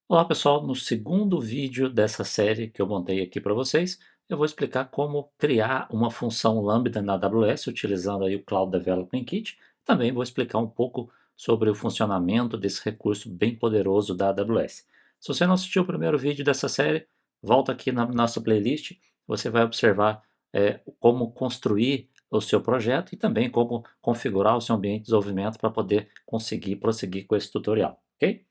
Olá pessoal, no segundo vídeo dessa série que eu montei aqui para vocês, eu vou explicar como criar uma função Lambda na AWS utilizando aí o Cloud Development Kit. Também vou explicar um pouco sobre o funcionamento desse recurso bem poderoso da AWS. Se você não assistiu o primeiro vídeo dessa série, volta aqui na nossa playlist, você vai observar como construir o seu projeto e também como configurar o seu ambiente de desenvolvimento para poder conseguir prosseguir com esse tutorial, ok?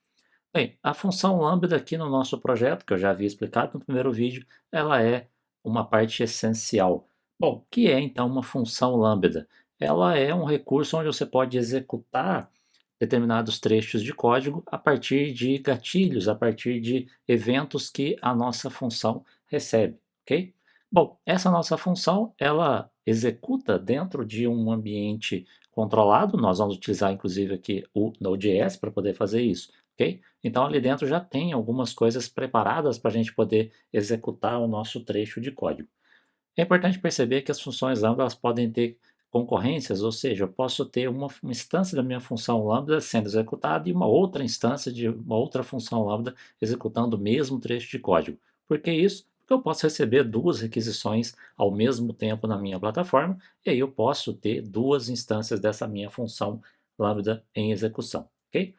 Bem, a função lambda aqui no nosso projeto, que eu já havia explicado no primeiro vídeo, ela é uma parte essencial. Bom, o que é então uma função lambda? Ela é um recurso onde você pode executar determinados trechos de código a partir de gatilhos, a partir de eventos que a nossa função recebe, ok? Bom, essa nossa função, ela executa dentro de um ambiente controlado, nós vamos utilizar inclusive aqui o Node.js para poder fazer isso, ok? Então ali dentro já tem algumas coisas preparadas para a gente poder executar o nosso trecho de código. É importante perceber que as funções lambda elas podem ter concorrências, ou seja, eu posso ter uma instância da minha função lambda sendo executada e uma outra instância de uma outra função lambda executando o mesmo trecho de código. Por que isso? Porque eu posso receber duas requisições ao mesmo tempo na minha plataforma e aí eu posso ter duas instâncias dessa minha função lambda em execução, ok?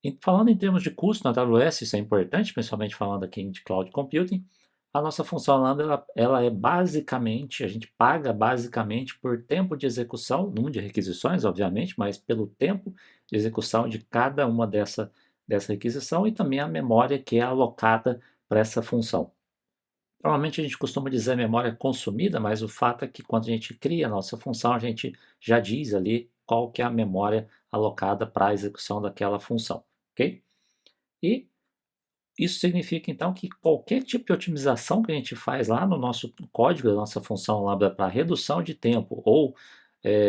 E falando em termos de custo na AWS, isso é importante, principalmente falando aqui de cloud computing, a nossa função Lambda ela é basicamente, a gente paga basicamente por tempo de execução, número de requisições, obviamente, mas pelo tempo de execução de cada uma dessa requisição e também a memória que é alocada para essa função. Normalmente a gente costuma dizer memória consumida, mas o fato é que quando a gente cria a nossa função, a gente já diz ali qual que é a memória alocada para a execução daquela função, ok? E isso significa então que qualquer tipo de otimização que a gente faz lá no nosso código da nossa função Lambda para redução de tempo ou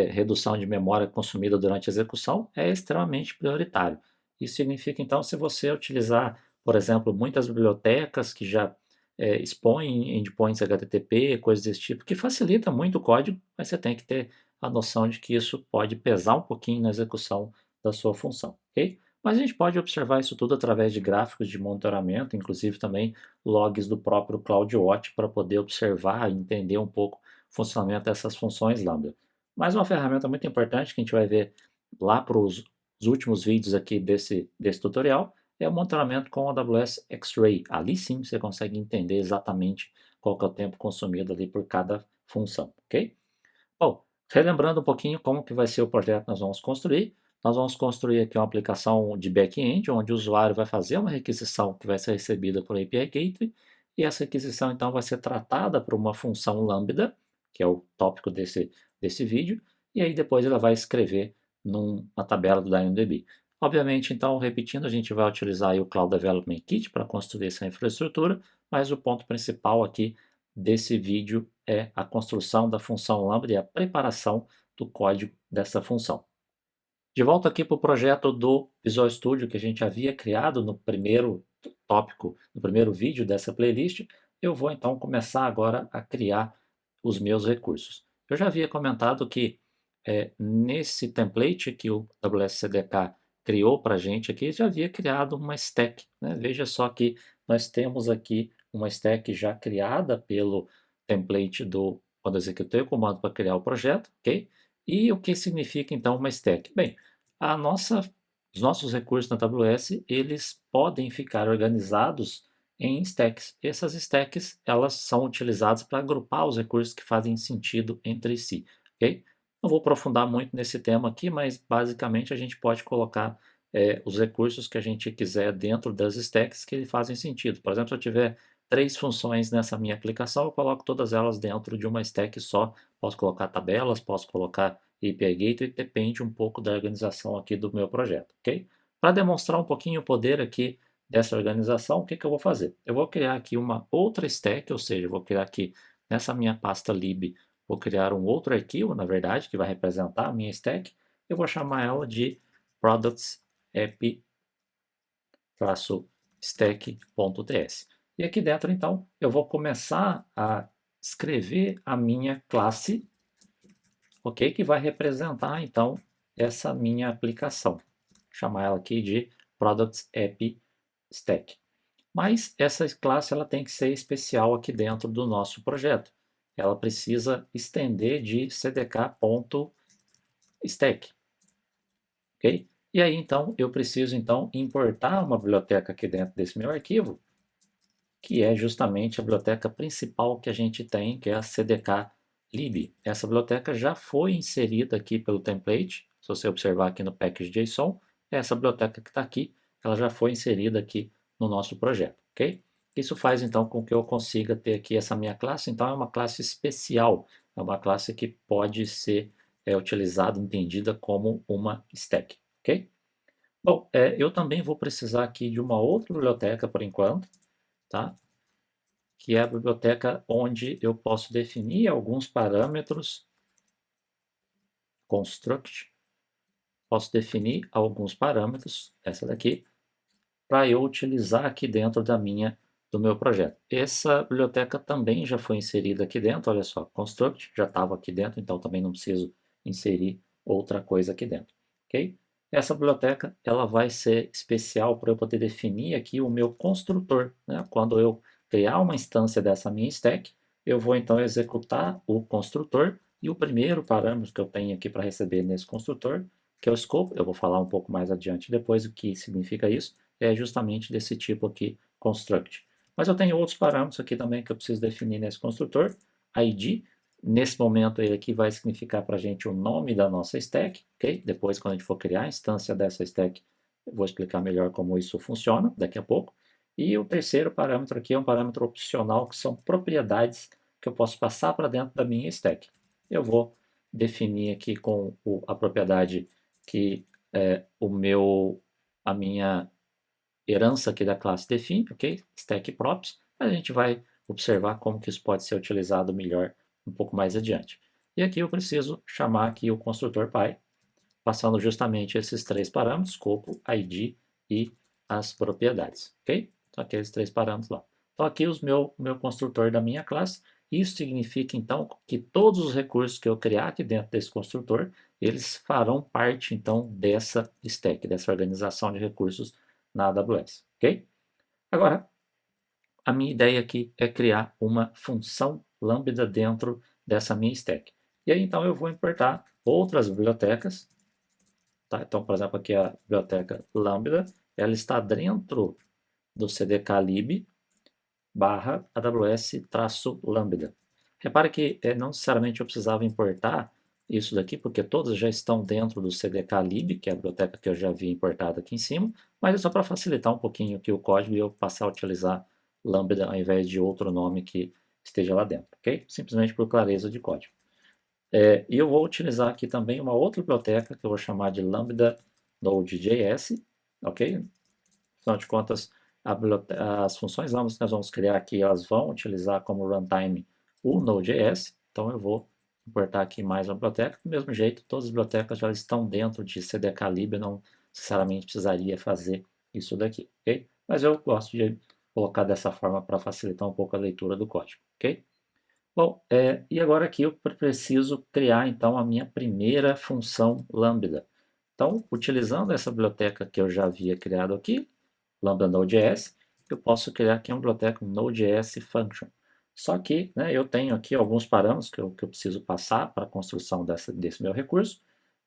redução de memória consumida durante a execução é extremamente prioritário. Isso significa então se você utilizar, por exemplo, muitas bibliotecas que já expõem endpoints HTTP, coisas desse tipo, que facilita muito o código, mas você tem que ter a noção de que isso pode pesar um pouquinho na execução da sua função, ok? Mas a gente pode observar isso tudo através de gráficos de monitoramento, inclusive também logs do próprio CloudWatch para poder observar e entender um pouco o funcionamento dessas funções Lambda. Mais uma ferramenta muito importante que a gente vai ver lá para os últimos vídeos aqui desse tutorial é o monitoramento com o AWS X-Ray. Ali sim você consegue entender exatamente qual que é o tempo consumido ali por cada função, ok? Bom, relembrando um pouquinho como que vai ser o projeto que nós vamos construir aqui uma aplicação de back-end, onde o usuário vai fazer uma requisição que vai ser recebida por API Gateway, e essa requisição então vai ser tratada por uma função Lambda, que é o tópico desse vídeo, e aí depois ela vai escrever numa tabela do DynamoDB. Obviamente, então, repetindo, a gente vai utilizar aí o Cloud Development Kit para construir essa infraestrutura, mas o ponto principal aqui desse vídeo é a construção da função Lambda e a preparação do código dessa função. De volta aqui para o projeto do Visual Studio que a gente havia criado no primeiro tópico, no primeiro vídeo dessa playlist, eu vou então começar agora a criar os meus recursos. Eu já havia comentado que nesse template que o WSCDK criou para a gente aqui, já havia criado uma stack, né? Veja só que nós temos aqui uma stack já criada pelo template quando eu executei o comando para criar o projeto, ok? E o que significa então uma stack? Bem, a nossa, os nossos recursos na AWS, eles podem ficar organizados em stacks. Essas stacks, elas são utilizadas para agrupar os recursos que fazem sentido entre si, ok? Não vou aprofundar muito nesse tema aqui, mas basicamente a gente pode colocar os recursos que a gente quiser dentro das stacks que fazem sentido. Por exemplo, se eu tiver três funções nessa minha aplicação, eu coloco todas elas dentro de uma stack só. Posso colocar tabelas, posso colocar API Gateway, depende um pouco da organização aqui do meu projeto, ok? Para demonstrar um pouquinho o poder aqui dessa organização, o que que eu vou fazer? Eu vou criar aqui uma outra stack, ou seja, eu vou criar aqui nessa minha pasta lib, vou criar um outro arquivo, na verdade, que vai representar a minha stack. Eu vou chamar ela de products app-stack.ts. E aqui dentro, então, eu vou começar a escrever a minha classe, ok? Que vai representar, então, essa minha aplicação. Vou chamar ela aqui de Products App Stack. Mas essa classe ela tem que ser especial aqui dentro do nosso projeto. Ela precisa estender de cdk.stack, ok? E aí então eu preciso então importar uma biblioteca aqui dentro desse meu arquivo, que é justamente a biblioteca principal que a gente tem, que é a cdk.lib. Essa biblioteca já foi inserida aqui pelo template. Se você observar aqui no package.json, essa biblioteca que está aqui, ela já foi inserida aqui no nosso projeto, ok? Isso faz então com que eu consiga ter aqui essa minha classe. Então é uma classe especial, é uma classe que pode ser utilizada, entendida como uma stack, ok? Bom, eu também vou precisar aqui de uma outra biblioteca por enquanto, tá? Que é a biblioteca onde eu posso definir alguns parâmetros, construct, posso definir alguns parâmetros, essa daqui, para eu utilizar aqui dentro do meu projeto. Essa biblioteca também já foi inserida aqui dentro, olha só, construct já estava aqui dentro, então também não preciso inserir outra coisa aqui dentro, ok? Essa biblioteca ela vai ser especial para eu poder definir aqui o meu construtor, né? Quando eu criar uma instância dessa minha stack, eu vou então executar o construtor e o primeiro parâmetro que eu tenho aqui para receber nesse construtor, que é o scope, eu vou falar um pouco mais adiante depois o que significa isso, é justamente desse tipo aqui, construct. Mas eu tenho outros parâmetros aqui também que eu preciso definir nesse construtor, ID, nesse momento ele aqui vai significar para a gente o nome da nossa stack, ok? Depois quando a gente for criar a instância dessa stack, eu vou explicar melhor como isso funciona daqui a pouco. E o terceiro parâmetro aqui é um parâmetro opcional, que são propriedades que eu posso passar para dentro da minha stack. Eu vou definir aqui com a propriedade que a minha herança aqui da classe define, ok? Stack props, a gente vai observar como que isso pode ser utilizado melhor um pouco mais adiante. E aqui eu preciso chamar aqui o construtor Py, passando justamente esses três parâmetros, escopo, ID e as propriedades, ok? Então aqueles três parâmetros lá. Então aqui o meu construtor da minha classe, isso significa então que todos os recursos que eu criar aqui dentro desse construtor, eles farão parte então dessa stack, dessa organização de recursos na AWS, ok? Agora, a minha ideia aqui é criar uma função lambda dentro dessa minha stack. E aí então eu vou importar outras bibliotecas, tá? Então, por exemplo, aqui a biblioteca lambda, ela está dentro do cdk.lib barra aws-lambda. Repare que não necessariamente eu precisava importar isso daqui, porque todas já estão dentro do cdk.lib, que é a biblioteca que eu já havia importado aqui em cima, mas é só para facilitar um pouquinho aqui o código e eu passar a utilizar lambda ao invés de outro nome que esteja lá dentro, ok? Simplesmente por clareza de código. E eu vou utilizar aqui também uma outra biblioteca que eu vou chamar de lambda node.js, ok? Afinal de contas, as funções lambda que nós vamos criar aqui, elas vão utilizar como runtime o Node.js, então eu vou importar aqui mais uma biblioteca. Do mesmo jeito, todas as bibliotecas já estão dentro de cdk.lib, eu não necessariamente precisaria fazer isso daqui, ok? Mas eu gosto de colocar dessa forma para facilitar um pouco a leitura do código, ok? Bom, e agora aqui eu preciso criar então a minha primeira função lambda. Então, utilizando essa biblioteca que eu já havia criado aqui, lambda node.js, eu posso criar aqui uma biblioteca node.js function. Só que né, eu tenho aqui alguns parâmetros que eu preciso passar para a construção desse meu recurso,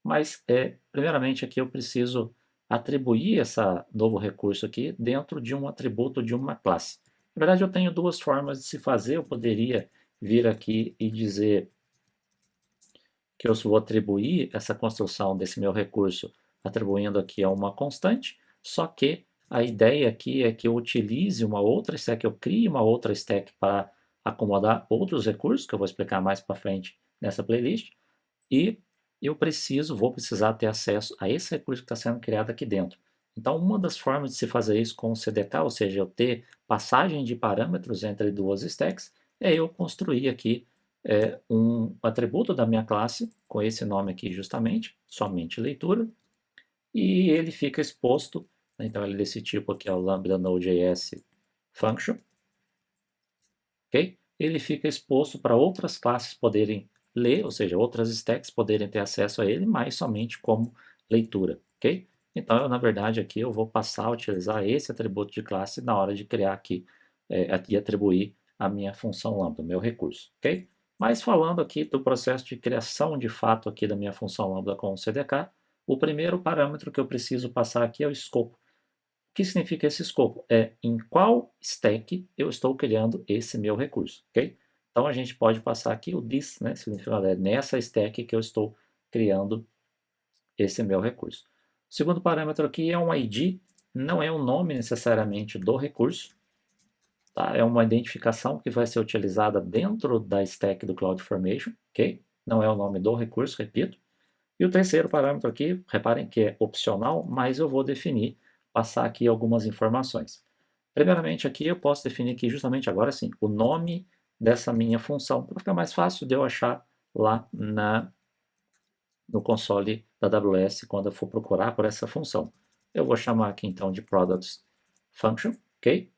mas primeiramente aqui eu preciso atribuir esse novo recurso aqui dentro de um atributo de uma classe. Na verdade, eu tenho duas formas de se fazer. Eu poderia vir aqui e dizer que eu vou atribuir essa construção desse meu recurso atribuindo aqui a uma constante, só que a ideia aqui é que eu utilize uma outra stack, eu crie uma outra stack para acomodar outros recursos, que eu vou explicar mais para frente nessa playlist, e vou precisar ter acesso a esse recurso que está sendo criado aqui dentro. Então, uma das formas de se fazer isso com o CDK, ou seja, eu ter passagem de parâmetros entre duas stacks, é eu construir aqui um atributo da minha classe, com esse nome aqui justamente, somente leitura, e ele fica exposto, né, então ele é desse tipo aqui, é o lambda node.js function, ok? Ele fica exposto para outras classes poderem ler, ou seja, outras stacks poderem ter acesso a ele, mas somente como leitura, ok? Então, eu, na verdade, aqui eu vou passar a utilizar esse atributo de classe na hora de criar aqui e atribuir a minha função lambda, o meu recurso, ok? Mas falando aqui do processo de criação de fato aqui da minha função lambda com o CDK, o primeiro parâmetro que eu preciso passar aqui é o escopo. O que significa esse escopo? É em qual stack eu estou criando esse meu recurso, ok? Então a gente pode passar aqui o this, né? Significa nessa stack que eu estou criando esse meu recurso. O segundo parâmetro aqui é um ID, não é o nome necessariamente do recurso, tá? É uma identificação que vai ser utilizada dentro da stack do CloudFormation, ok? Não é o nome do recurso, repito. E o terceiro parâmetro aqui, reparem que é opcional, mas eu vou definir, passar aqui algumas informações. Primeiramente aqui eu posso definir aqui justamente agora sim, o nome dessa minha função, para ficar mais fácil de eu achar lá no console da AWS quando eu for procurar por essa função. Eu vou chamar aqui então de products function, ok?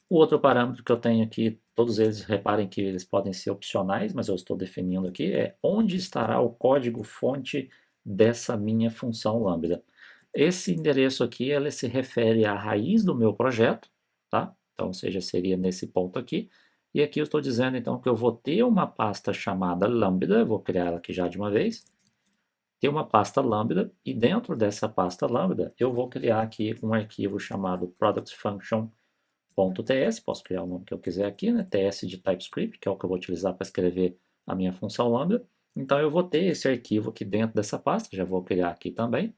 O outro parâmetro que eu tenho aqui, todos eles, reparem que eles podem ser opcionais, mas eu estou definindo aqui, é onde estará o código-fonte dessa minha função lambda. Esse endereço aqui, ele se refere à raiz do meu projeto, tá? Então, ou seja, seria nesse ponto aqui. E aqui eu estou dizendo, então, que eu vou ter uma pasta chamada lambda, eu vou criar ela aqui já de uma vez, ter uma pasta lambda, e dentro dessa pasta lambda, eu vou criar aqui um arquivo chamado productfunction.ts, posso criar o nome que eu quiser aqui, né? TS de TypeScript, que é o que eu vou utilizar para escrever a minha função lambda. Então eu vou ter esse arquivo aqui dentro dessa pasta, já vou criar aqui também,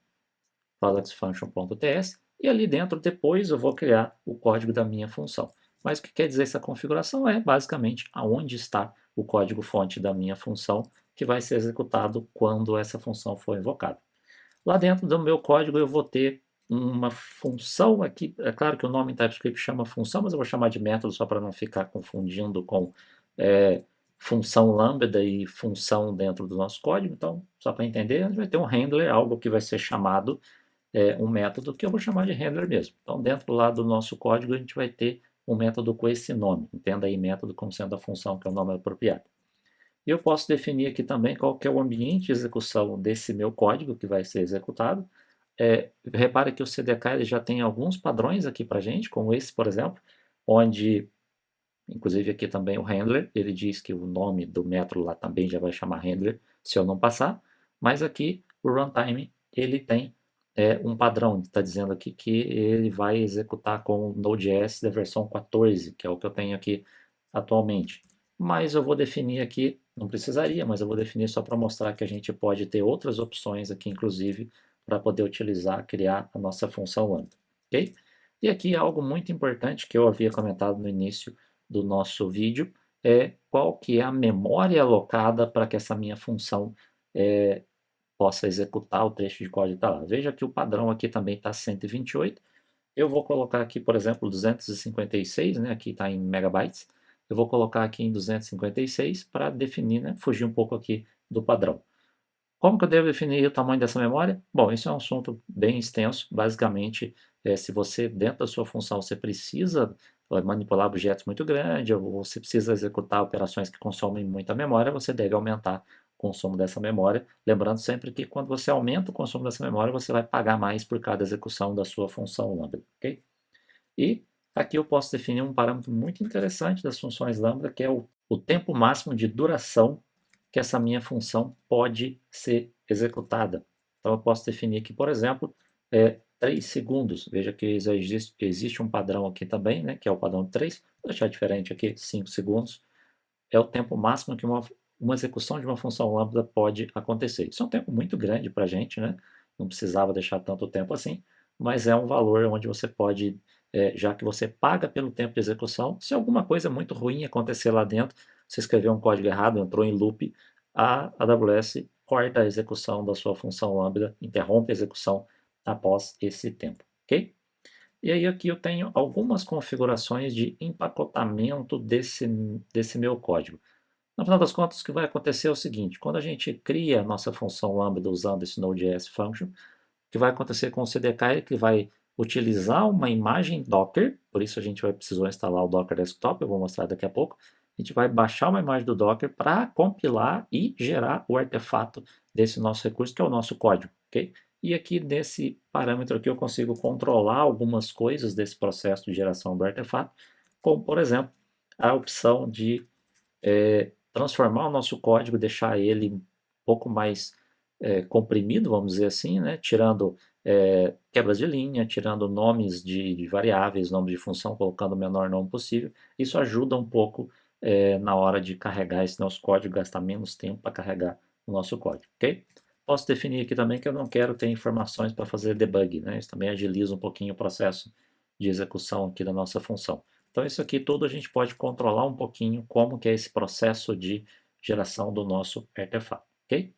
productfunction.ts, e ali dentro depois eu vou criar o código da minha função. Mas o que quer dizer essa configuração é basicamente aonde está o código-fonte da minha função que vai ser executado quando essa função for invocada. Lá dentro do meu código eu vou ter uma função aqui, é claro que o nome em TypeScript chama função, mas eu vou chamar de método só para não ficar confundindo com é, função lambda e função dentro do nosso código. Então, só para entender, a gente vai ter um handler, algo que vai ser chamado um método que eu vou chamar de handler mesmo. Então, dentro lá do nosso código, a gente vai ter um método com esse nome. Entenda aí método como sendo a função que é o nome apropriado. E eu posso definir aqui também qual que é o ambiente de execução desse meu código que vai ser executado. Repare que o CDK ele já tem alguns padrões aqui para a gente, como esse, por exemplo, onde, inclusive aqui também o handler, ele diz que o nome do método lá também já vai chamar handler, se eu não passar, mas aqui o runtime, ele tem um padrão, está dizendo aqui que ele vai executar com o Node.js da versão 14, que é o que eu tenho aqui atualmente. Mas eu vou definir aqui, não precisaria, mas eu vou definir só para mostrar que a gente pode ter outras opções aqui, inclusive, para poder utilizar, criar a nossa função lambda, ok? E aqui algo muito importante que eu havia comentado no início do nosso vídeo é qual que é a memória alocada para que essa minha função possa executar o trecho de código que está lá. Veja que o padrão aqui também está 128. Eu vou colocar aqui, por exemplo, 256, né? Aqui está em megabytes. Eu vou colocar aqui em 256 para definir, né? Fugir um pouco aqui do padrão. Como que eu devo definir o tamanho dessa memória? Bom, isso é um assunto bem extenso. Basicamente, se você, dentro da sua função, você precisa manipular objetos muito grandes, ou você precisa executar operações que consomem muita memória, você deve aumentar o consumo dessa memória. Lembrando sempre que quando você aumenta o consumo dessa memória, você vai pagar mais por cada execução da sua função lambda, ok? E aqui eu posso definir um parâmetro muito interessante das funções lambda, que é o tempo máximo de duração que essa minha função pode ser executada. Então eu posso definir aqui, por exemplo, 3 segundos. Veja que existe um padrão aqui também, né, que é o padrão de 3. Vou deixar diferente aqui, 5 segundos. É o tempo máximo que uma execução de uma função lambda pode acontecer. Isso é um tempo muito grande para a gente, né? Não precisava deixar tanto tempo assim, mas é um valor onde você pode, já que você paga pelo tempo de execução, se alguma coisa muito ruim acontecer lá dentro, você escreveu um código errado, entrou em loop, a AWS corta a execução da sua função lambda, interrompe a execução após esse tempo, ok? E aí aqui eu tenho algumas configurações de empacotamento desse meu código. No final das contas, o que vai acontecer é o seguinte: quando a gente cria a nossa função lambda usando esse Node.js function, o que vai acontecer com o CDK é que ele vai utilizar uma imagem Docker, por isso a gente vai precisar instalar o Docker Desktop, eu vou mostrar daqui a pouco. A gente vai baixar uma imagem do Docker para compilar e gerar o artefato desse nosso recurso, que é o nosso código, ok? E aqui nesse parâmetro aqui eu consigo controlar algumas coisas desse processo de geração do artefato, como por exemplo, a opção de transformar o nosso código, deixar ele um pouco mais comprimido, vamos dizer assim, né? Tirando quebras de linha, tirando nomes de variáveis, nome de função, colocando o menor nome possível. Isso ajuda um pouco na hora de carregar esse nosso código, gastar menos tempo para carregar o nosso código, ok? Posso definir aqui também que eu não quero ter informações para fazer debug, né? Isso também agiliza um pouquinho o processo de execução aqui da nossa função. Então isso aqui tudo a gente pode controlar um pouquinho como que é esse processo de geração do nosso artefato, ok?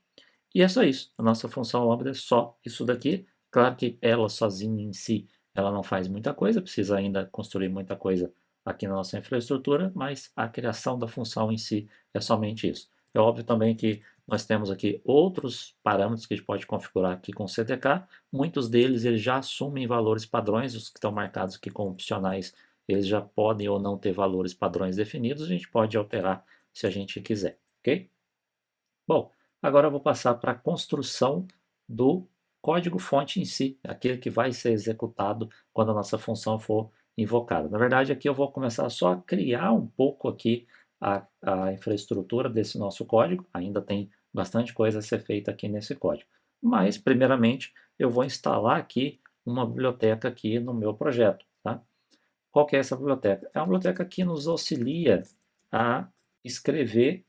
E é só isso, a nossa função lambda é só isso daqui. Claro que ela sozinha em si, ela não faz muita coisa, precisa ainda construir muita coisa aqui na nossa infraestrutura, mas a criação da função em si é somente isso. É óbvio também que nós temos aqui outros parâmetros que a gente pode configurar aqui com o CTK, muitos deles eles já assumem valores padrões, os que estão marcados aqui como opcionais, eles já podem ou não ter valores padrões definidos, a gente pode alterar se a gente quiser, ok? Bom, agora eu vou passar para a construção do código-fonte em si, aquele que vai ser executado quando a nossa função for invocada. Na verdade, aqui eu vou começar só a criar um pouco aqui a infraestrutura desse nosso código, ainda tem bastante coisa a ser feita aqui nesse código. Mas, primeiramente, eu vou instalar aqui uma biblioteca aqui no meu projeto, tá? Qual que é essa biblioteca? É uma biblioteca que nos auxilia a escrever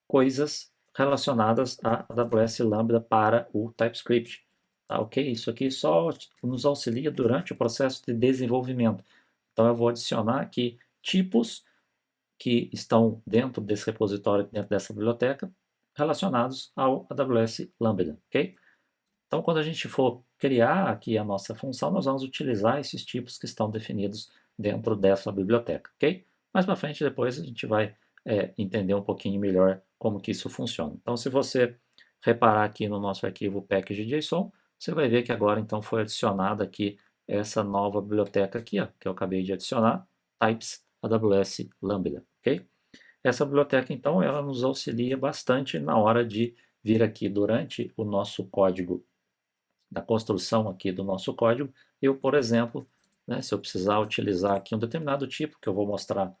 coisas relacionadas a AWS Lambda para o TypeScript. Tá, ok? Isso aqui só nos auxilia durante o processo de desenvolvimento. Então eu vou adicionar aqui tipos que estão dentro desse repositório, dentro dessa biblioteca, relacionados ao AWS Lambda, ok? Então quando a gente for criar aqui a nossa função, nós vamos utilizar esses tipos que estão definidos dentro dessa biblioteca, ok? Mais para frente, depois a gente vai entender um pouquinho melhor como que isso funciona. Então, se você reparar aqui no nosso arquivo package.json, você vai ver que agora então foi adicionada aqui essa nova biblioteca aqui, ó, que eu acabei de adicionar, types AWS Lambda, ok? Essa biblioteca então ela nos auxilia bastante na hora de vir aqui durante o nosso código, da construção aqui do nosso código, eu, por exemplo, né, se eu precisar utilizar aqui um determinado tipo, que eu vou mostrar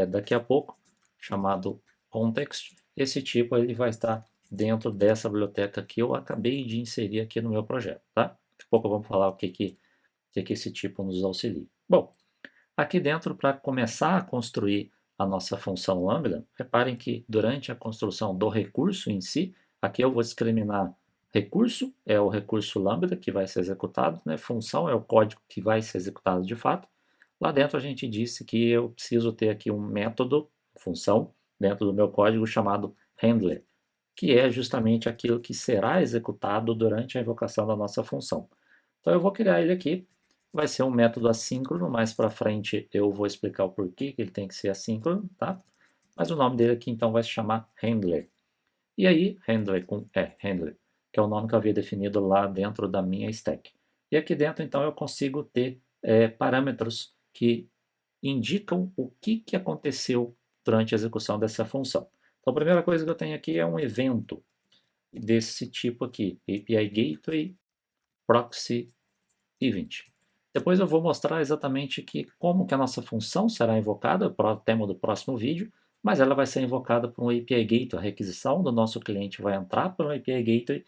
daqui a pouco, chamado context, esse tipo ele vai estar dentro dessa biblioteca que eu acabei de inserir aqui no meu projeto, tá? Daqui a pouco vamos falar o que esse tipo nos auxilia. Bom, aqui dentro, para começar a construir a nossa função lambda, reparem que durante a construção do recurso em si, aqui eu vou discriminar recurso, é o recurso lambda que vai ser executado, né? Função é o código que vai ser executado de fato. Lá dentro a gente disse que eu preciso ter aqui um método, função, dentro do meu código chamado handler, que é justamente aquilo que será executado durante a invocação da nossa função. Então eu vou criar ele aqui, vai ser um método assíncrono, mais para frente eu vou explicar o porquê que ele tem que ser assíncrono, tá? Mas o nome dele aqui então vai se chamar handler. E aí, handler com handler, que é o nome que eu havia definido lá dentro da minha stack. E aqui dentro então eu consigo ter parâmetros que indicam o que aconteceu durante a execução dessa função. Então a primeira coisa que eu tenho aqui é um evento desse tipo aqui, API Gateway Proxy Event. Depois eu vou mostrar exatamente como que a nossa função será invocada, para o tema do próximo vídeo, mas ela vai ser invocada por um API Gateway. A requisição do nosso cliente vai entrar por um API Gateway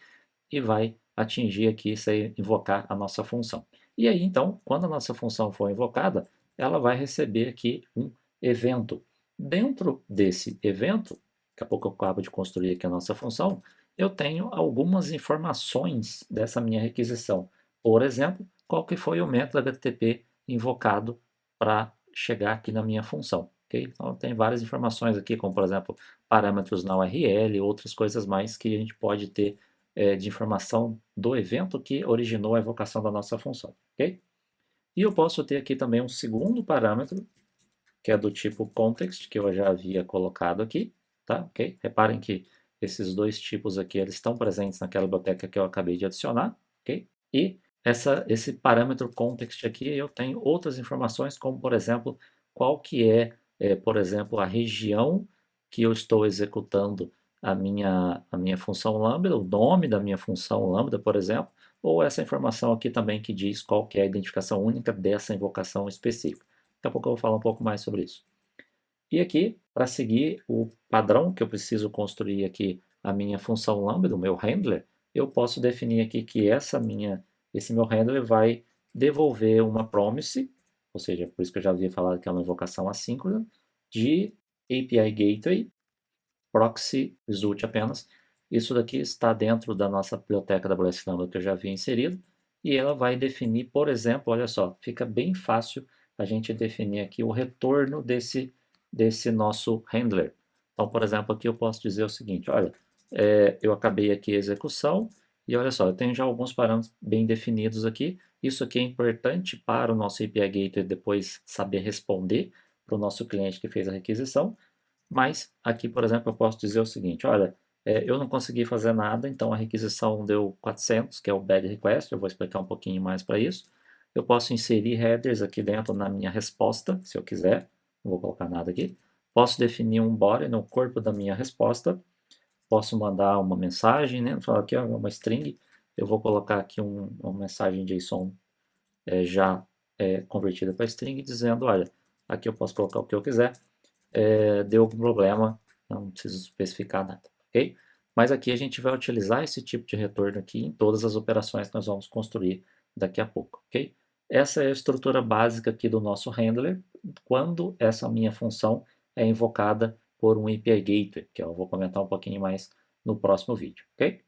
e vai atingir aqui, invocar a nossa função. E aí, então, quando a nossa função for invocada, ela vai receber aqui um evento. Dentro desse evento, daqui a pouco eu acabo de construir aqui a nossa função, eu tenho algumas informações dessa minha requisição. Por exemplo, qual que foi o método HTTP invocado para chegar aqui na minha função. Okay? Então, tem várias informações aqui, como, por exemplo, parâmetros na URL, outras coisas mais que a gente pode ter de informação do evento que originou a invocação da nossa função. Okay? E eu posso ter aqui também um segundo parâmetro, que é do tipo context, que eu já havia colocado aqui. Tá? Okay? Reparem que esses dois tipos aqui eles estão presentes naquela biblioteca que eu acabei de adicionar. Okay? E esse parâmetro context aqui, eu tenho outras informações, como, por exemplo, qual que por exemplo, a região que eu estou executando a minha função lambda, o nome da minha função lambda, por exemplo, ou essa informação aqui também que diz qual que é a identificação única dessa invocação específica. Daqui a pouco eu vou falar um pouco mais sobre isso. E aqui, para seguir o padrão que eu preciso construir aqui a minha função lambda, o meu handler, eu posso definir aqui que esse meu handler vai devolver uma promise, ou seja, por isso que eu já havia falado que é uma invocação assíncrona, de API Gateway, proxy result apenas. Isso daqui está dentro da nossa biblioteca da AWS Lambda que eu já havia inserido, e ela vai definir, por exemplo, olha só, fica bem fácil a gente definir aqui o retorno desse nosso handler. Então, por exemplo, aqui eu posso dizer o seguinte, olha, eu acabei aqui a execução, e olha só, eu tenho já alguns parâmetros bem definidos aqui, isso aqui é importante para o nosso API Gateway depois saber responder para o nosso cliente que fez a requisição, mas aqui, por exemplo, eu posso dizer o seguinte, olha, eu não consegui fazer nada, então a requisição deu 400, que é o bad request, eu vou explicar um pouquinho mais para isso. Eu posso inserir headers aqui dentro na minha resposta, se eu quiser, não vou colocar nada aqui. Posso definir um body no corpo da minha resposta, posso mandar uma mensagem, né, falar aqui, ó, uma string, eu vou colocar aqui uma mensagem JSON já convertida para string, dizendo, olha, aqui eu posso colocar o que eu quiser, deu algum problema, não preciso especificar nada, ok? Mas aqui a gente vai utilizar esse tipo de retorno aqui em todas as operações que nós vamos construir daqui a pouco, ok? Essa é a estrutura básica aqui do nosso handler, quando essa minha função é invocada por um API Gateway, que eu vou comentar um pouquinho mais no próximo vídeo, ok?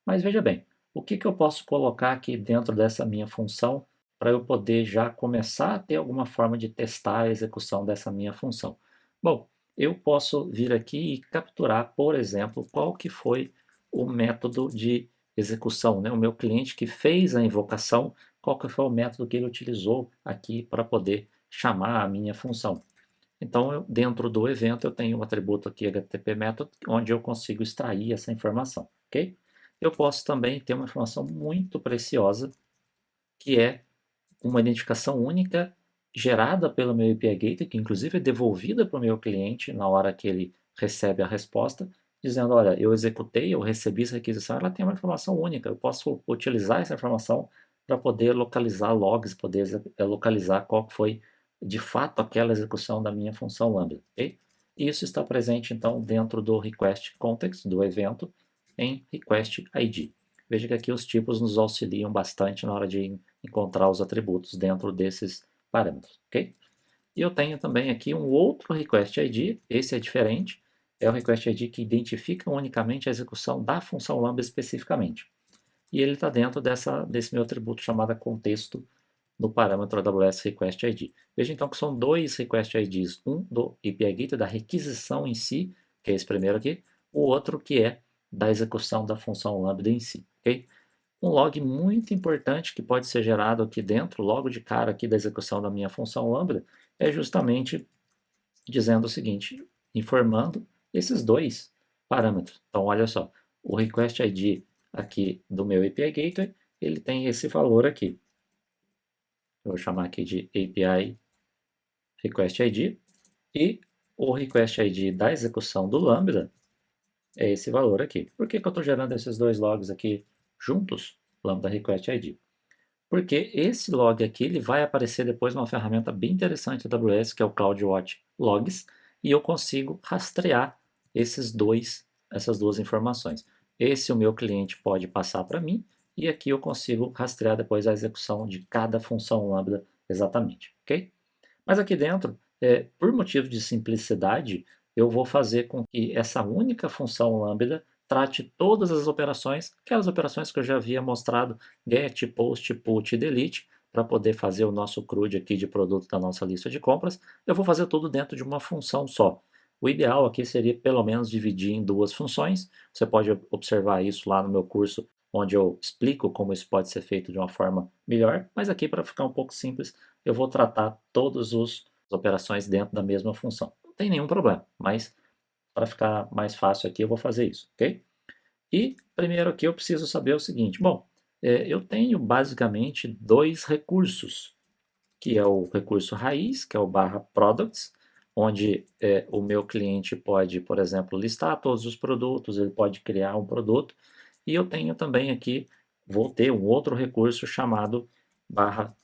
Mas veja bem, o que eu posso colocar aqui dentro dessa minha função para eu poder já começar a ter alguma forma de testar a execução dessa minha função? Bom, eu posso vir aqui e capturar, por exemplo, qual que foi o método de execução, né? O meu cliente que fez a invocação, qual que foi o método que ele utilizou aqui para poder chamar a minha função. Então, dentro do evento, eu tenho um atributo aqui, HTTP Method, onde eu consigo extrair essa informação, ok? Eu posso também ter uma informação muito preciosa, que é uma identificação única gerada pelo meu API Gateway, que inclusive é devolvida para o meu cliente na hora que ele recebe a resposta, dizendo, olha, eu executei, eu recebi essa requisição, ela tem uma informação única, eu posso utilizar essa informação para poder localizar logs, poder localizar qual foi de fato aquela execução da minha função Lambda, ok? E isso está presente então dentro do request context do evento em request ID. Veja que aqui os tipos nos auxiliam bastante na hora de encontrar os atributos dentro desses parâmetros, ok? E eu tenho também aqui um outro request ID, esse é diferente, é o request ID que identifica unicamente a execução da função lambda especificamente. E ele está dentro desse meu atributo chamado contexto no parâmetro AWS Request ID. Veja então que são dois Request IDs, um do API Gateway, da requisição em si, que é esse primeiro aqui, o outro que é da execução da função lambda em si, ok? Um log muito importante que pode ser gerado aqui dentro, logo de cara aqui da execução da minha função lambda, é justamente dizendo o seguinte, informando esses dois parâmetros. Então, olha só, o request ID aqui do meu API Gateway, ele tem esse valor aqui. Eu vou chamar aqui de API Request ID, e o Request ID da execução do Lambda é esse valor aqui. Por que eu estou gerando esses dois logs aqui juntos? Lambda Request ID. Porque esse log aqui ele vai aparecer depois numa ferramenta bem interessante da AWS, que é o CloudWatch Logs, e eu consigo rastrear essas duas informações. Esse o meu cliente pode passar para mim, e aqui eu consigo rastrear depois a execução de cada função Lambda exatamente, ok? Mas aqui dentro, por motivo de simplicidade, eu vou fazer com que essa única função lambda trate todas as operações, aquelas operações que eu já havia mostrado, get, post, put e delete, para poder fazer o nosso CRUD aqui de produto da nossa lista de compras, eu vou fazer tudo dentro de uma função só. O ideal aqui seria pelo menos dividir em duas funções. Você pode observar isso lá no meu curso, onde eu explico como isso pode ser feito de uma forma melhor, mas aqui para ficar um pouco simples, eu vou tratar todas as operações dentro da mesma função. Não tem nenhum problema, mas para ficar mais fácil aqui eu vou fazer isso, ok? E primeiro aqui eu preciso saber o seguinte, bom, eu tenho basicamente dois recursos, que é o recurso raiz, que é o barra products, onde o meu cliente pode, por exemplo, listar todos os produtos, ele pode criar um produto, e eu tenho também aqui vou ter um outro recurso chamado barra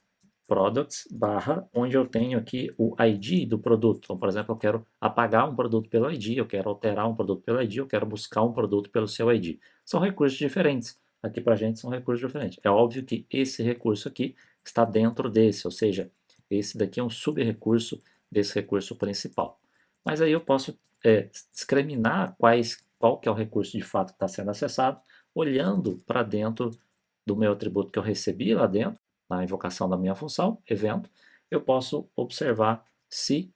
products, barra, onde eu tenho aqui o ID do produto. Então, por exemplo, eu quero apagar um produto pelo ID, eu quero alterar um produto pelo ID, eu quero buscar um produto pelo seu ID. São recursos diferentes. Aqui para a gente são recursos diferentes. É óbvio que esse recurso aqui está dentro desse, ou seja, esse daqui é um sub-recurso desse recurso principal. Mas aí eu posso discriminar qual que é o recurso de fato que está sendo acessado, olhando para dentro do meu atributo que eu recebi lá dentro, na invocação da minha função, evento, eu posso observar se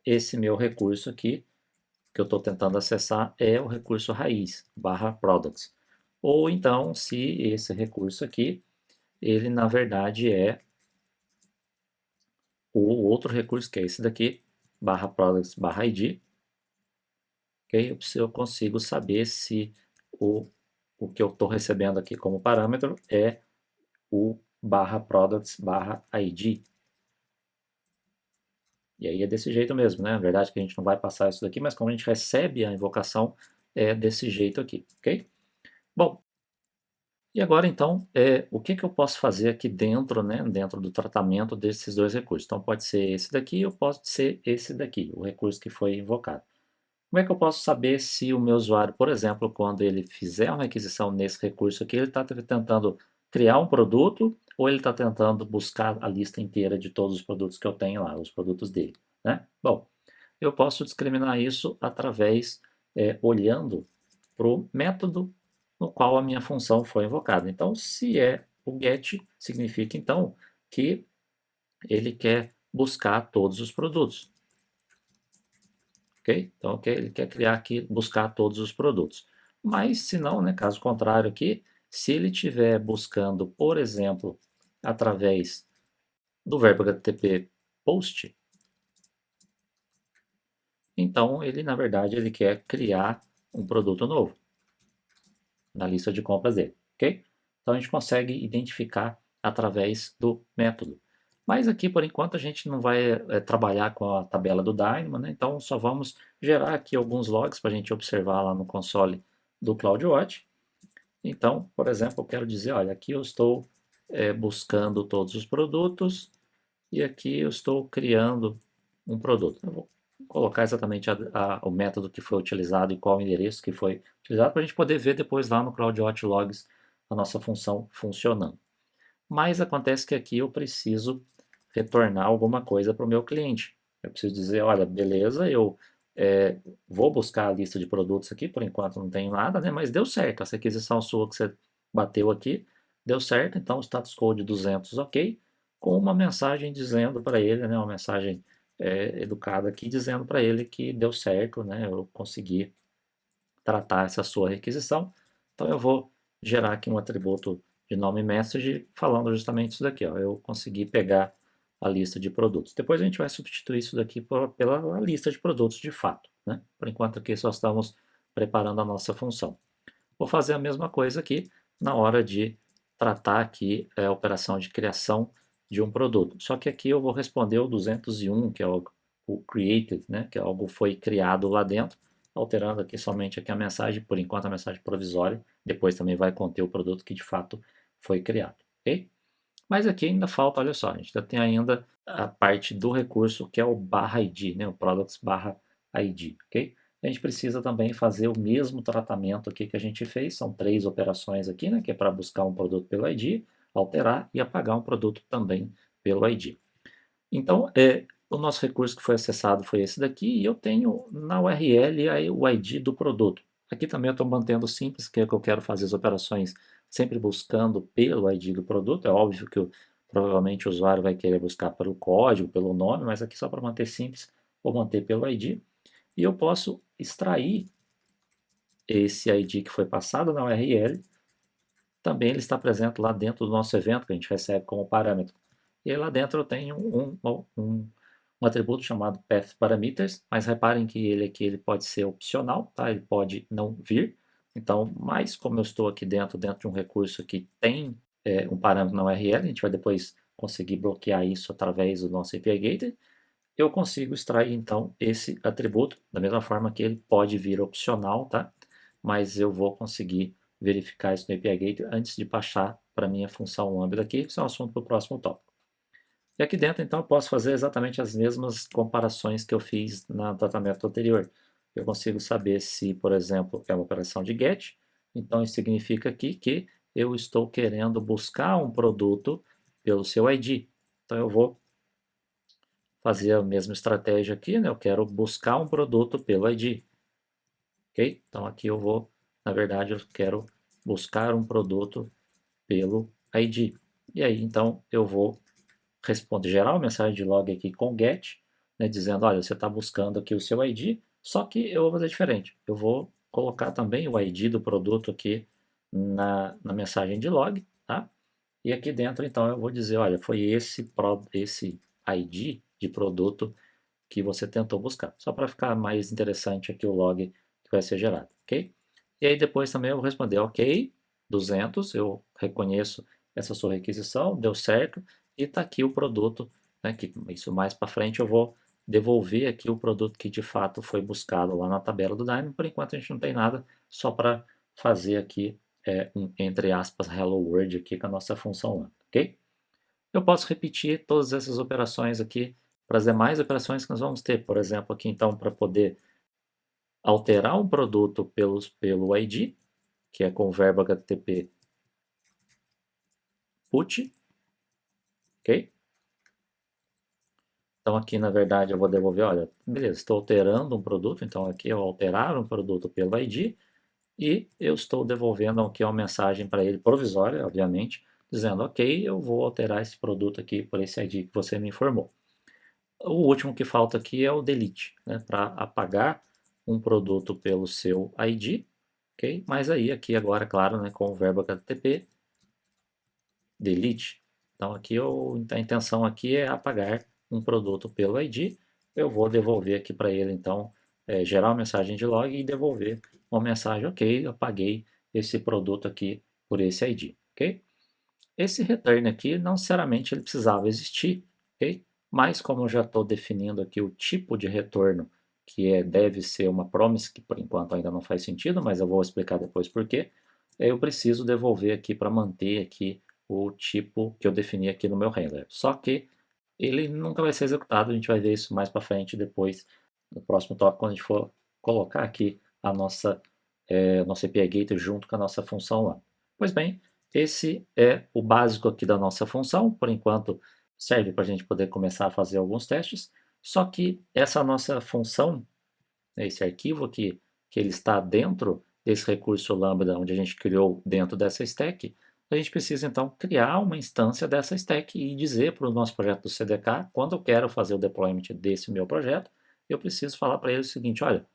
esse meu recurso aqui, que eu estou tentando acessar, é o recurso raiz, barra products. Ou então, se esse recurso aqui, ele na verdade é o outro recurso, que é esse daqui, barra products, barra ID, ok? Eu consigo saber se o que eu estou recebendo aqui como parâmetro é o barra products, barra ID. E aí é desse jeito mesmo, né? Na verdade que a gente não vai passar isso daqui, mas como a gente recebe a invocação, é desse jeito aqui, ok? Bom, e agora então, o que eu posso fazer aqui dentro, né, dentro do tratamento desses dois recursos? Então pode ser esse daqui ou pode ser esse daqui, o recurso que foi invocado. Como é que eu posso saber se o meu usuário, por exemplo, quando ele fizer uma requisição nesse recurso aqui, ele está tentando criar um produto ou ele está tentando buscar a lista inteira de todos os produtos que eu tenho lá, os produtos dele, né? Bom, eu posso discriminar isso através, olhando para o método no qual a minha função foi invocada. Então, se é o get, significa então que ele quer buscar todos os produtos. Ok? Então, okay, ele quer criar aqui, buscar todos os produtos. Mas, se não, né, caso contrário aqui, se ele estiver buscando, por exemplo, através do verbo HTTP post, então ele, na verdade, ele quer criar um produto novo na lista de compras dele, ok? Então a gente consegue identificar através do método. Mas aqui, por enquanto, a gente não vai trabalhar com a tabela do Dynamo, né? Então só vamos gerar aqui alguns logs para a gente observar lá no console do CloudWatch. Então, por exemplo, eu quero dizer, olha, aqui eu estou buscando todos os produtos e aqui eu estou criando um produto. Eu vou colocar exatamente o método que foi utilizado e qual o endereço que foi utilizado para a gente poder ver depois lá no CloudWatch Logs a nossa função funcionando. Mas acontece que aqui eu preciso retornar alguma coisa para o meu cliente. Eu preciso dizer, olha, beleza, eu vou buscar a lista de produtos aqui, por enquanto não tenho nada, né? Mas deu certo, essa aquisição sua que você bateu aqui, deu certo, então status code 200, ok, com uma mensagem dizendo para ele, né, uma mensagem educada aqui, dizendo para ele que deu certo, né, eu consegui tratar essa sua requisição. Então eu vou gerar aqui um atributo de nome message falando justamente isso daqui, ó, eu consegui pegar a lista de produtos. Depois a gente vai substituir isso daqui pela lista de produtos de fato, né? Por enquanto aqui só estamos preparando a nossa função. Vou fazer a mesma coisa aqui na hora de tratar aqui a operação de criação de um produto. Só que aqui eu vou responder o 201, que é o created, né? Que é algo foi criado lá dentro, alterando aqui somente aqui a mensagem, por enquanto a mensagem provisória, depois também vai conter o produto que de fato foi criado, ok? Mas aqui ainda falta, olha só, a gente ainda tem ainda a parte do recurso que é o barra ID, né? O products barra ID, ok? A gente precisa também fazer o mesmo tratamento aqui que a gente fez, são 3 operações aqui, né? Que é para buscar um produto pelo ID, alterar e apagar um produto também pelo ID. Então, o nosso recurso que foi acessado foi esse daqui, e eu tenho na URL aí o ID do produto. Aqui também eu estou mantendo simples, que é que eu quero fazer as operações sempre buscando pelo ID do produto. É óbvio que provavelmente o usuário vai querer buscar pelo código, pelo nome, mas aqui só para manter simples, vou manter pelo ID. E eu posso extrair esse ID que foi passado na URL. Também ele está presente lá dentro do nosso evento, que a gente recebe como parâmetro. E aí lá dentro eu tenho um atributo chamado path parameters, mas reparem que ele aqui ele pode ser opcional, tá? Ele pode não vir. Então, mas como eu estou aqui dentro de um recurso que tem um parâmetro na URL, a gente vai depois conseguir bloquear isso através do nosso API Gateway, eu consigo extrair então esse atributo, da mesma forma que ele pode vir opcional, tá? Mas eu vou conseguir verificar isso no API Gateway antes de baixar para minha função Lambda aqui. Isso é um assunto para o próximo tópico. E aqui dentro, então, eu posso fazer exatamente as mesmas comparações que eu fiz no tratamento anterior. Eu consigo saber se, por exemplo, é uma operação de GET, então isso significa aqui que eu estou querendo buscar um produto pelo seu ID. Então eu vou fazer a mesma estratégia aqui, né? Eu quero buscar um produto pelo ID, ok? Então aqui eu vou, na verdade, eu quero buscar um produto pelo ID. E aí, então, eu vou responder, gerar uma mensagem de log aqui com get, né, dizendo, olha, você está buscando aqui o seu ID, só que eu vou fazer diferente. Eu vou colocar também o ID do produto aqui na mensagem de log, tá? E aqui dentro, então, eu vou dizer, olha, foi esse ID de produto que você tentou buscar. Só para ficar mais interessante aqui o log que vai ser gerado, ok? E aí depois também eu vou responder, ok, 200, eu reconheço essa sua requisição, deu certo, e está aqui o produto, né, que isso mais para frente eu vou devolver aqui o produto que de fato foi buscado lá na tabela do Dynamo. Por enquanto a gente não tem nada, só para fazer aqui entre aspas, hello world aqui com a nossa função lambda, ok? Eu posso repetir todas essas operações aqui para as demais operações que nós vamos ter. Por exemplo, aqui então, para poder alterar um produto pelo ID, que é com o verbo HTTP put, ok? Então aqui, na verdade, eu vou devolver, olha, beleza, estou alterando um produto, então aqui eu alterar um produto pelo ID, e eu estou devolvendo aqui uma mensagem para ele provisória, obviamente, dizendo, ok, eu vou alterar esse produto aqui por esse ID que você me informou. O último que falta aqui é o delete, né, para apagar um produto pelo seu ID, ok? Mas aí aqui agora, claro, né, com o verbo HTTP, delete. Então aqui a intenção aqui é apagar um produto pelo ID. Eu vou devolver aqui para ele, então, gerar uma mensagem de log e devolver uma mensagem, ok, eu apaguei esse produto aqui por esse ID, ok? Esse return aqui, não necessariamente ele precisava existir, ok? Mas como eu já estou definindo aqui o tipo de retorno, que deve ser uma promise, que por enquanto ainda não faz sentido, mas eu vou explicar depois por quê, eu preciso devolver aqui para manter aqui o tipo que eu defini aqui no meu handler. Só que ele nunca vai ser executado, a gente vai ver isso mais para frente depois, no próximo tópico, quando a gente for colocar aqui a nossa API Gateway junto com a nossa função lá. Pois bem, esse é o básico aqui da nossa função, por enquanto serve para a gente poder começar a fazer alguns testes, só que essa nossa função, né, esse arquivo aqui, que ele está dentro desse recurso Lambda, onde a gente criou dentro dessa stack, a gente precisa então criar uma instância dessa stack e dizer para o nosso projeto do CDK, quando eu quero fazer o deployment desse meu projeto, eu preciso falar para ele o seguinte, olha,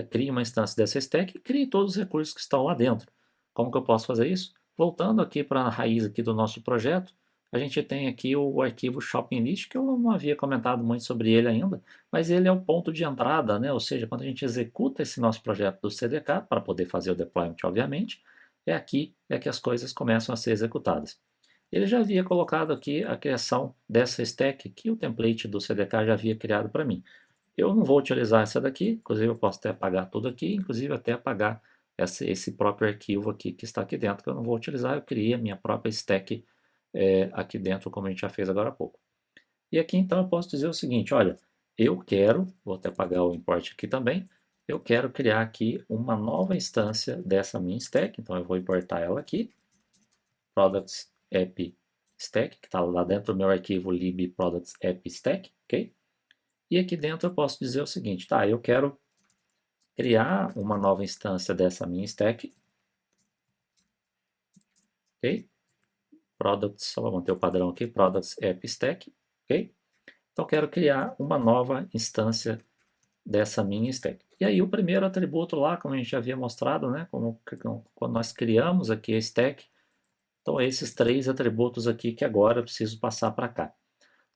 crie uma instância dessa stack e crie todos os recursos que estão lá dentro. Como que eu posso fazer isso? Voltando aqui para a raiz aqui do nosso projeto, a gente tem aqui o arquivo shopping list, que eu não havia comentado muito sobre ele ainda, mas ele é o ponto de entrada, né? Ou seja, quando a gente executa esse nosso projeto do CDK, para poder fazer o deployment, obviamente, é aqui que as coisas começam a ser executadas. Ele já havia colocado aqui a criação dessa stack que o template do CDK já havia criado para mim. Eu não vou utilizar essa daqui, inclusive eu posso até apagar tudo aqui, inclusive até apagar esse próprio arquivo aqui que está aqui dentro, que eu não vou utilizar, eu criei a minha própria stack aqui dentro, como a gente já fez agora há pouco. E aqui então eu posso dizer o seguinte, olha, eu quero, vou até apagar o import aqui também, eu quero criar aqui uma nova instância dessa minha stack, então eu vou importar ela aqui, products app stack, que está lá dentro do meu arquivo lib products app stack, ok? E aqui dentro eu posso dizer o seguinte, tá, eu quero criar uma nova instância dessa minha stack, ok? Products, só vou manter o padrão aqui, products app stack, ok? Então quero criar uma nova instância dessa minha stack. E aí o primeiro atributo lá, como a gente já havia mostrado, né, quando nós criamos aqui a stack, então esses três atributos aqui que agora eu preciso passar para cá.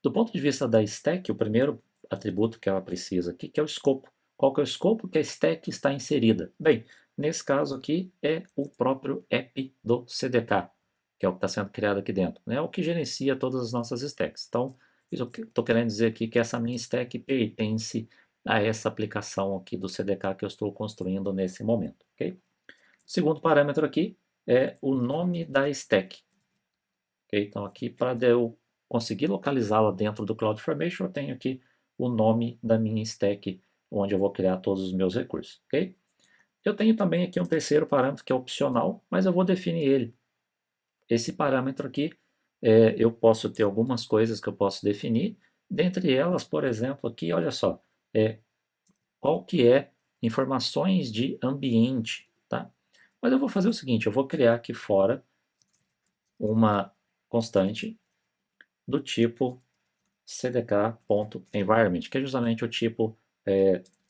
Do ponto de vista da stack, o primeiro atributo que ela precisa aqui, que é o escopo. Qual que é o escopo que a stack está inserida? Bem, nesse caso aqui é o próprio app do CDK, que é o que está sendo criado aqui dentro. É o que gerencia todas as nossas stacks. Então, eu estou querendo dizer aqui que essa minha stack pertence a essa aplicação aqui do CDK que eu estou construindo nesse momento. Okay? Segundo parâmetro aqui é o nome da stack. Okay? Então aqui para eu conseguir localizá-la dentro do CloudFormation, eu tenho aqui o nome da minha stack, onde eu vou criar todos os meus recursos. Okay? Eu tenho também aqui um terceiro parâmetro que é opcional, mas eu vou definir ele. Esse parâmetro aqui, eu posso ter algumas coisas que eu posso definir, dentre elas, por exemplo, aqui, olha só, qual que é informações de ambiente, tá? Mas eu vou fazer o seguinte, eu vou criar aqui fora uma constante do tipo cdk.environment, que é justamente o tipo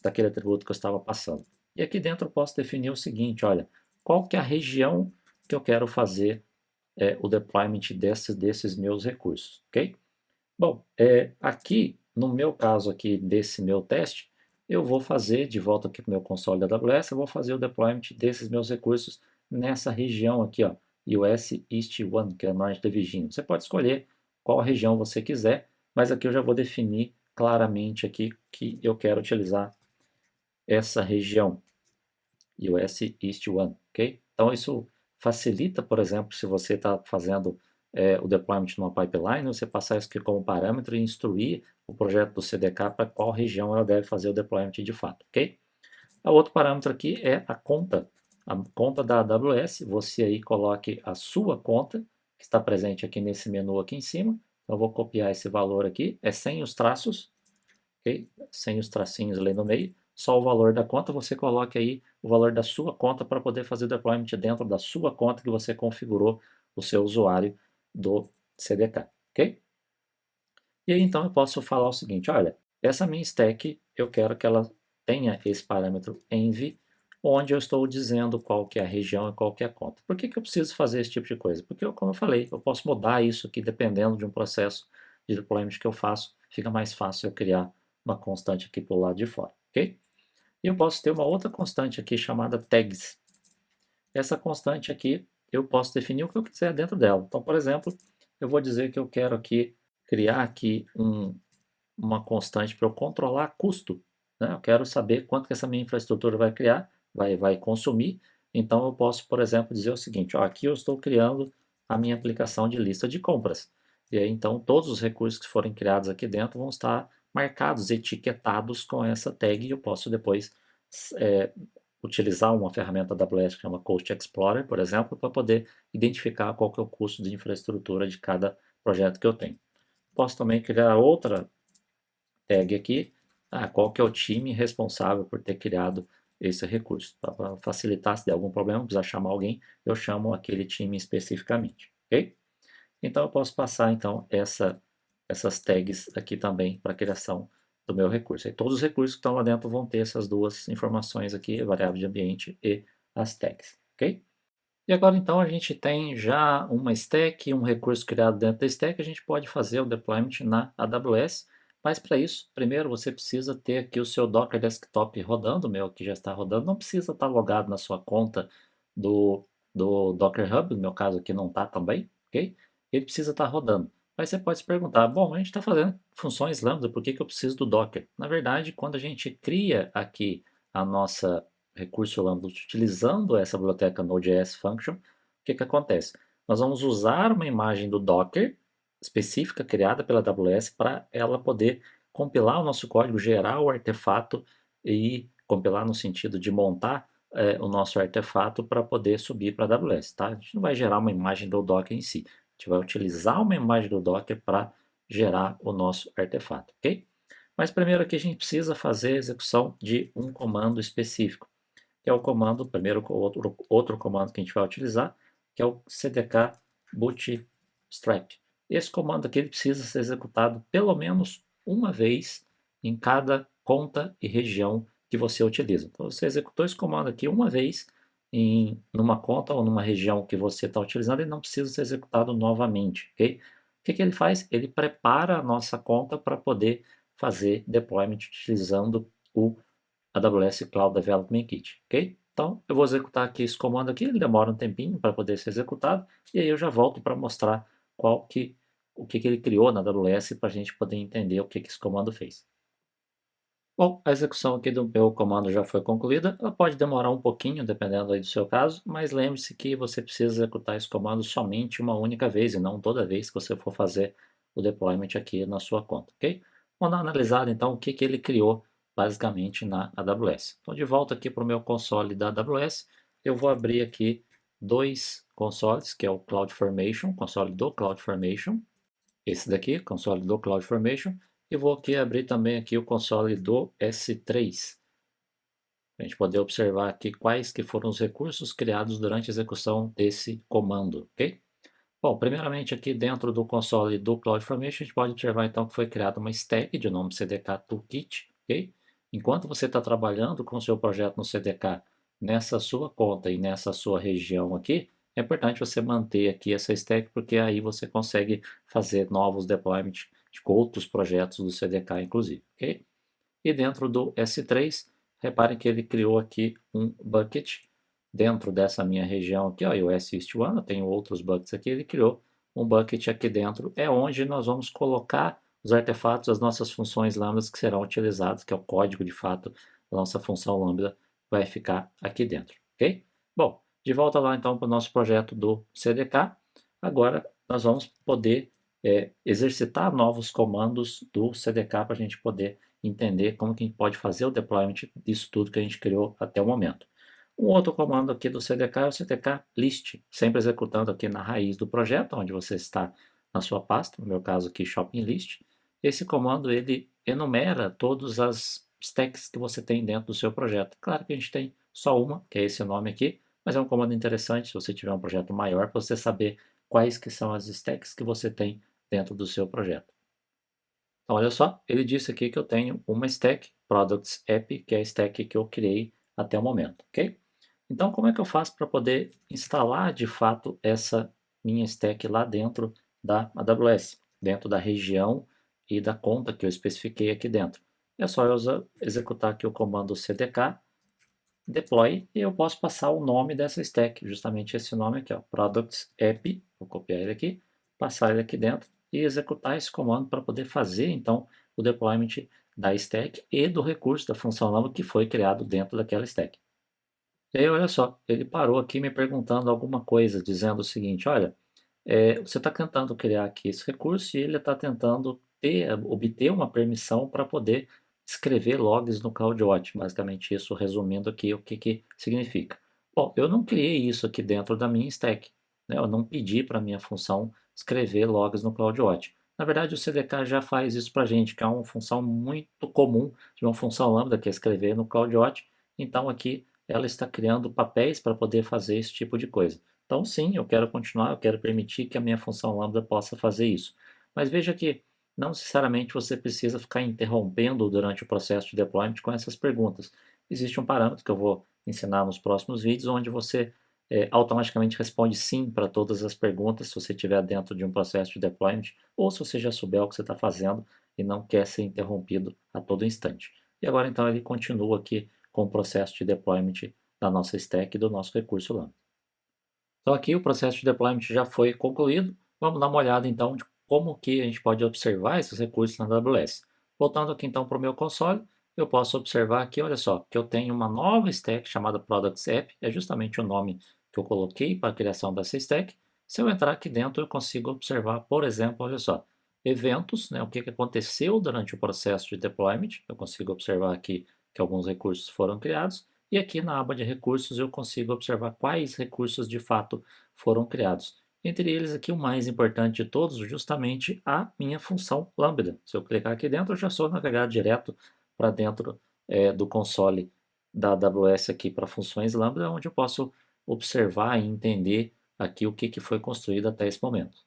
daquele atributo que eu estava passando. E aqui dentro eu posso definir o seguinte, olha, qual que é a região que eu quero fazer o deployment desses meus recursos, ok? Bom, aqui, no meu caso aqui desse meu teste, eu vou fazer, de volta aqui para o meu console da AWS, eu vou fazer o deployment desses meus recursos nessa região aqui, ó, US East 1, que é a norte da Virgínia. Você pode escolher qual região você quiser, mas aqui eu já vou definir claramente aqui que eu quero utilizar essa região, US East 1, ok? Então isso facilita, por exemplo, se você está fazendo o deployment numa pipeline, você passar isso aqui como parâmetro e instruir o projeto do CDK para qual região ela deve fazer o deployment de fato, ok? O outro parâmetro aqui é a conta da AWS, você aí coloque a sua conta, que está presente aqui nesse menu aqui em cima, então eu vou copiar esse valor aqui, é sem os traços, ok? Sem os tracinhos ali no meio, só o valor da conta, você coloque aí o valor da sua conta para poder fazer o deployment dentro da sua conta que você configurou o seu usuário do CDK, ok? E aí então eu posso falar o seguinte, olha, essa minha stack eu quero que ela tenha esse parâmetro env, onde eu estou dizendo qual que é a região e qual que é a conta. Por que que eu preciso fazer esse tipo de coisa? Porque, como eu falei, eu posso mudar isso aqui dependendo de um processo de deployment que eu faço, fica mais fácil eu criar uma constante aqui para o lado de fora, ok? E eu posso ter uma outra constante aqui chamada tags. Essa constante aqui, eu posso definir o que eu quiser dentro dela. Então, por exemplo, eu vou dizer que eu quero aqui criar aqui uma constante para eu controlar custo, né? Eu quero saber quanto que essa minha infraestrutura vai criar, vai consumir. Então eu posso, por exemplo, dizer o seguinte, ó, aqui eu estou criando a minha aplicação de lista de compras. E aí então todos os recursos que forem criados aqui dentro vão estar marcados, etiquetados com essa tag e eu posso depois é, utilizar uma ferramenta da AWS que chama Cost Explorer, por exemplo, para poder identificar qual que é o custo de infraestrutura de cada projeto que eu tenho. Posso também criar outra tag aqui, qual que é o time responsável por ter criado esse recurso. Para facilitar, se der algum problema, precisar chamar alguém, eu chamo aquele time especificamente, ok? Então eu posso passar então essas tags aqui também para a criação do meu recurso. E todos os recursos que estão lá dentro vão ter essas duas informações aqui, a variável de ambiente e as tags, ok? E agora então a gente tem já uma stack, um recurso criado dentro da stack, a gente pode fazer o deployment na AWS, mas para isso, primeiro você precisa ter aqui o seu Docker Desktop rodando, o meu que já está rodando, não precisa estar logado na sua conta do Docker Hub, no meu caso aqui não está também, ok? Ele precisa estar rodando. Mas você pode se perguntar, bom, a gente está fazendo funções Lambda, por que que eu preciso do Docker? Na verdade, quando a gente cria aqui a nossa recurso Lambda utilizando essa biblioteca Node.js Function, o que que acontece? Nós vamos usar uma imagem do Docker específica criada pela AWS para ela poder compilar o nosso código, gerar o artefato e compilar no sentido de montar o nosso artefato para poder subir para a AWS, tá? A gente não vai gerar uma imagem do Docker em si, a gente vai utilizar uma imagem do Docker para gerar o nosso artefato, ok? Mas primeiro aqui a gente precisa fazer a execução de um comando específico, que é o comando, primeiro outro comando que a gente vai utilizar, que é o cdk bootstrap. Esse comando aqui ele precisa ser executado pelo menos uma vez em cada conta e região que você utiliza. Então, você executou esse comando aqui uma vez numa conta ou numa região que você está utilizando, ele não precisa ser executado novamente, ok? O que que ele faz? Ele prepara a nossa conta para poder fazer deployment utilizando o AWS Cloud Development Kit, ok? Então, eu vou executar aqui esse comando aqui, ele demora um tempinho para poder ser executado, e aí eu já volto para mostrar o que ele criou na AWS para a gente poder entender o que esse comando fez. Bom, a execução aqui do meu comando já foi concluída. Ela pode demorar um pouquinho, dependendo aí do seu caso, mas lembre-se que você precisa executar esse comando somente uma única vez e não toda vez que você for fazer o deployment aqui na sua conta, ok? Vamos dar uma analisada então o que ele criou basicamente na AWS. Então, de volta aqui para o meu console da AWS, eu vou abrir aqui dois consoles, que é o CloudFormation, console do CloudFormation, esse daqui, console do CloudFormation, e vou aqui abrir também aqui o console do S3, para a gente poder observar aqui quais que foram os recursos criados durante a execução desse comando, ok? Bom, primeiramente aqui dentro do console do CloudFormation, a gente pode observar então que foi criada uma stack de nome CDK Toolkit, ok? Enquanto você está trabalhando com o seu projeto no CDK nessa sua conta e nessa sua região aqui, é importante você manter aqui essa stack, porque aí você consegue fazer novos deployments de outros projetos do CDK, inclusive, ok? E dentro do S3, reparem que ele criou aqui um bucket dentro dessa minha região aqui, ó, iOS East One, eu tenho outros buckets aqui, ele criou um bucket aqui dentro, é onde nós vamos colocar os artefatos, as nossas funções lambdas que serão utilizadas, que é o código de fato da nossa função lambda, vai ficar aqui dentro, ok? Bom, de volta lá então para o nosso projeto do CDK, agora nós vamos poder exercitar novos comandos do CDK para a gente poder entender como que a gente pode fazer o deployment disso tudo que a gente criou até o momento. Um outro comando aqui do CDK é o CDK list, sempre executando aqui na raiz do projeto, onde você está na sua pasta, no meu caso aqui shopping list. Esse comando ele enumera todas as stacks que você tem dentro do seu projeto. Claro que a gente tem só uma, que é esse nome aqui, mas é um comando interessante se você tiver um projeto maior, para você saber quais que são as stacks que você tem dentro do seu projeto. Então, olha só, ele disse aqui que eu tenho uma stack, Products App, que é a stack que eu criei até o momento, ok? Então, como é que eu faço para poder instalar de fato essa minha stack lá dentro da AWS, dentro da região e da conta que eu especifiquei aqui dentro? É só eu executar aqui o comando cdk deploy e eu posso passar o nome dessa stack, justamente esse nome aqui, ó, Products App, vou copiar ele aqui, passar ele aqui dentro e executar esse comando para poder fazer então o deployment da stack e do recurso da função lambda que foi criado dentro daquela stack. E aí, olha só, ele parou aqui me perguntando alguma coisa, dizendo o seguinte, olha, você está tentando criar aqui esse recurso e ele está tentando obter uma permissão para poder escrever logs no CloudWatch. Basicamente isso, resumindo aqui o que, que significa. Bom, eu não criei isso aqui dentro da minha stack, né? Eu não pedi para a minha função escrever logs no CloudWatch. Na verdade, o CDK já faz isso para a gente, que é uma função muito comum de uma função lambda, que é escrever no CloudWatch. Então aqui ela está criando papéis para poder fazer esse tipo de coisa. Então, sim, eu quero continuar, eu quero permitir que a minha função lambda possa fazer isso. Mas veja que não necessariamente você precisa ficar interrompendo durante o processo de deployment com essas perguntas. Existe um parâmetro que eu vou ensinar nos próximos vídeos, onde você automaticamente responde sim para todas as perguntas, se você estiver dentro de um processo de deployment, ou se você já souber o que você está fazendo e não quer ser interrompido a todo instante. E agora, então, ele continua aqui com o processo de deployment da nossa stack e do nosso recurso Lambda. Então aqui o processo de deployment já foi concluído. Vamos dar uma olhada então de como que a gente pode observar esses recursos na AWS. Voltando aqui então para o meu console, eu posso observar aqui, olha só, que eu tenho uma nova stack chamada Products App, é justamente o nome que eu coloquei para a criação dessa stack. Se eu entrar aqui dentro, eu consigo observar, por exemplo, olha só, eventos, né, o que aconteceu durante o processo de deployment. Eu consigo observar aqui que alguns recursos foram criados. E aqui na aba de recursos eu consigo observar quais recursos de fato foram criados. Entre eles aqui o mais importante de todos, justamente a minha função Lambda. Se eu clicar aqui dentro, eu já sou navegar direto para dentro do console da AWS aqui para funções Lambda, onde eu posso observar e entender aqui o que foi construído até esse momento.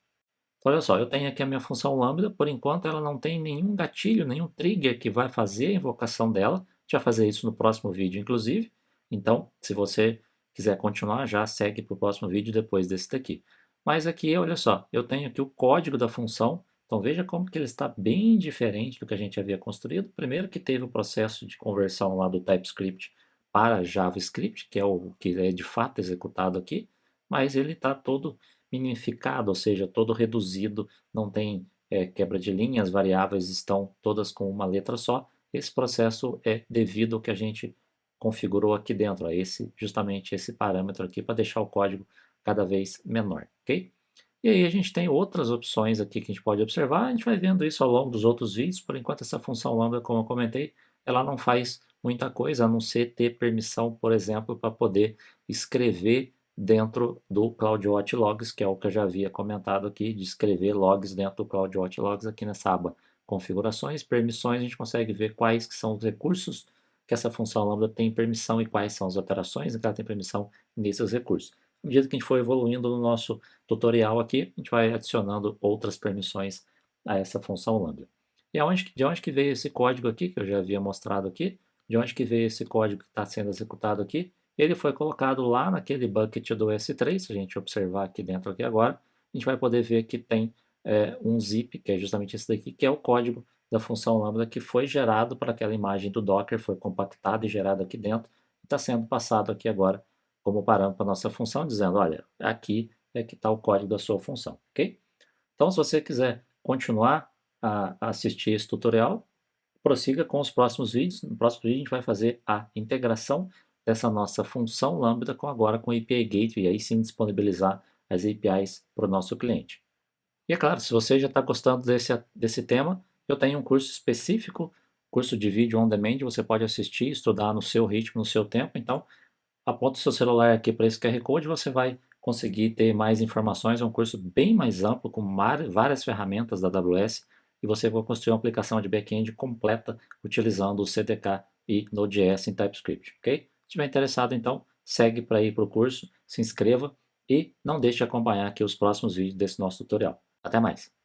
Então, olha só, eu tenho aqui a minha função Lambda, por enquanto ela não tem nenhum gatilho, nenhum trigger que vai fazer a invocação dela. A gente vai fazer isso no próximo vídeo, inclusive. Então, se você quiser continuar, já segue para o próximo vídeo depois desse daqui. Mas aqui, olha só, eu tenho aqui o código da função. Então veja como que ele está bem diferente do que a gente havia construído. Primeiro que teve o processo de conversão lá do TypeScript para JavaScript, que é o que é de fato executado aqui, mas ele está todo minificado, ou seja, todo reduzido, não tem quebra de linhas, variáveis estão todas com uma letra só, esse processo é devido ao que a gente configurou aqui dentro, ó, justamente esse parâmetro aqui para deixar o código cada vez menor, ok? E aí a gente tem outras opções aqui que a gente pode observar, a gente vai vendo isso ao longo dos outros vídeos. Por enquanto essa função lambda, como eu comentei, ela não faz muita coisa, a não ser ter permissão, por exemplo, para poder escrever dentro do CloudWatch Logs, que é o que eu já havia comentado aqui, de escrever logs dentro do CloudWatch Logs aqui nessa aba configurações, permissões, a gente consegue ver quais que são os recursos que essa função lambda tem permissão e quais são as operações que ela tem permissão nesses recursos. À medida que a gente for evoluindo no nosso tutorial aqui, a gente vai adicionando outras permissões a essa função lambda. E de onde que veio esse código aqui, que eu já havia mostrado aqui, de onde que veio esse código que está sendo executado aqui? Ele foi colocado lá naquele bucket do S3, se a gente observar aqui dentro aqui agora, a gente vai poder ver que tem um zip, que é justamente esse daqui, que é o código da função lambda que foi gerado para aquela imagem do Docker, foi compactado e gerado aqui dentro, e está sendo passado aqui agora como parâmetro para a nossa função, dizendo, olha, aqui é que está o código da sua função, ok? Então, se você quiser continuar a assistir esse tutorial, prossiga com os próximos vídeos. No próximo vídeo a gente vai fazer a integração dessa nossa função lambda agora com o API Gateway e aí sim disponibilizar as APIs para o nosso cliente. E é claro, se você já está gostando desse tema, eu tenho um curso específico, curso de vídeo on demand, você pode assistir, estudar no seu ritmo, no seu tempo. Então, aponta o seu celular aqui para esse QR Code, você vai conseguir ter mais informações. É um curso bem mais amplo, com várias ferramentas da AWS, e você vai construir uma aplicação de back-end completa utilizando o CDK e Node.js em TypeScript, ok? Se estiver interessado, então, segue para ir para o curso, se inscreva e não deixe de acompanhar aqui os próximos vídeos desse nosso tutorial. Até mais!